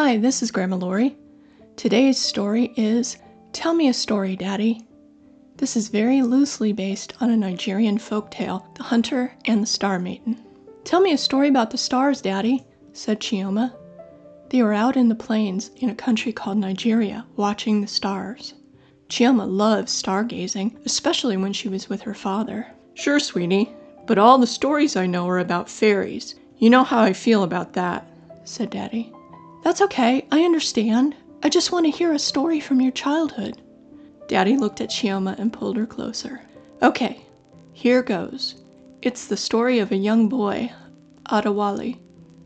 Hi, this is Grandma Lori. Today's story is Tell Me a Story, Daddy. This is very loosely based on a Nigerian folktale, The Hunter and the Star Maiden. Tell me a story about the stars, Daddy, said Chioma. They were out in the plains in a country called Nigeria, watching the stars. Chioma loved stargazing, especially when she was with her father. Sure, sweetie, but all the stories I know are about fairies. You know how I feel about that, said Daddy. That's okay, I understand. I just want to hear a story from your childhood. Daddy looked at Chioma and pulled her closer. Okay, here goes. It's the story of a young boy, Adewale.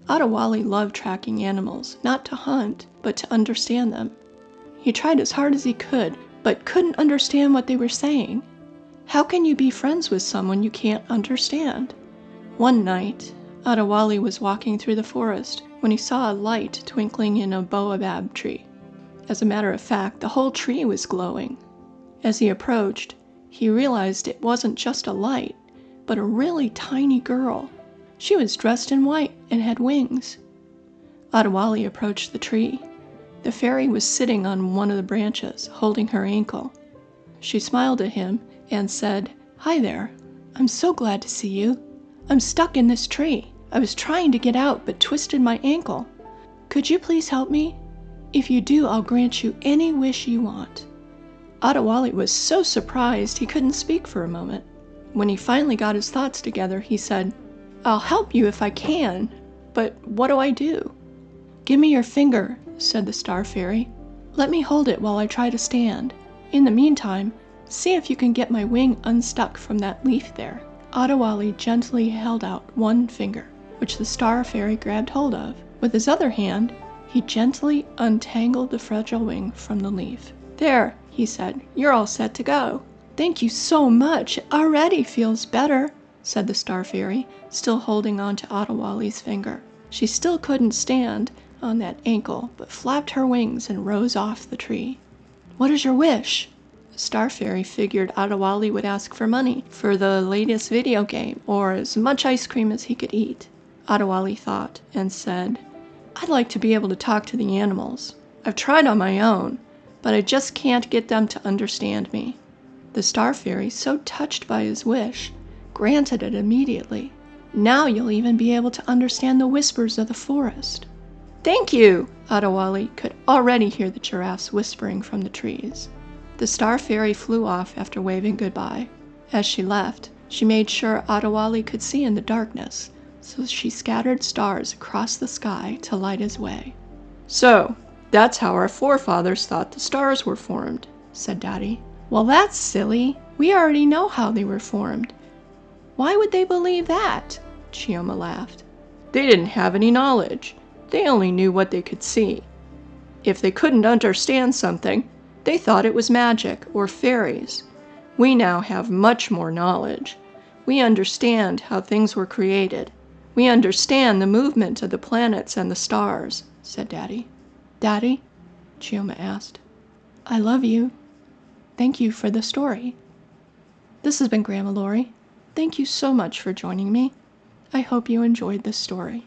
Adewale loved tracking animals, not to hunt, but to understand them. He tried as hard as he could, but couldn't understand what they were saying. How can you be friends with someone you can't understand? One night, Adewale was walking through the forest when he saw a light twinkling in a baobab tree. As a matter of fact, the whole tree was glowing. As he approached, he realized it wasn't just a light, but a really tiny girl. She was dressed in white and had wings. Adewale approached the tree. The fairy was sitting on one of the branches, holding her ankle. She smiled at him and said, "Hi there. I'm so glad to see you. I'm stuck in this tree. I was trying to get out but twisted my ankle. Could you please help me? If you do, I'll grant you any wish you want." Adewale was so surprised he couldn't speak for a moment. When he finally got his thoughts together, he said, "I'll help you if I can, but what do I do?" "Give me your finger," said the star fairy. "Let me hold it while I try to stand. In the meantime, see if you can get my wing unstuck from that leaf there." Adewale gently held out one finger, which the star fairy grabbed hold of. With his other hand, he gently untangled the fragile wing from the leaf. "There," he said, "you're all set to go." "Thank you so much. It already feels better," said the star fairy, still holding on to Adewale's finger. She still couldn't stand on that ankle, but flapped her wings and rose off the tree. "What is your wish?" The star fairy figured Adewale would ask for money for the latest video game or as much ice cream as he could eat. Adewale thought and said, "I'd like to be able to talk to the animals. I've tried on my own, but I just can't get them to understand me." The star fairy, so touched by his wish, granted it immediately. "Now you'll even be able to understand the whispers of the forest." "Thank you!" Adewale could already hear the giraffes whispering from the trees. The star fairy flew off after waving goodbye. As she left, she made sure Adewale could see in the darkness, so she scattered stars across the sky to light his way. "So, that's how our forefathers thought the stars were formed," said Daddy. "Well, that's silly. We already know how they were formed. Why would they believe that?" Chioma laughed. "They didn't have any knowledge. They only knew what they could see. If they couldn't understand something, they thought it was magic or fairies. We now have much more knowledge. We understand how things were created. We understand the movement of the planets and the stars," said Daddy. "Daddy," Chioma asked, "I love you. Thank you for the story." This has been Grandma Lori. Thank you so much for joining me. I hope you enjoyed this story.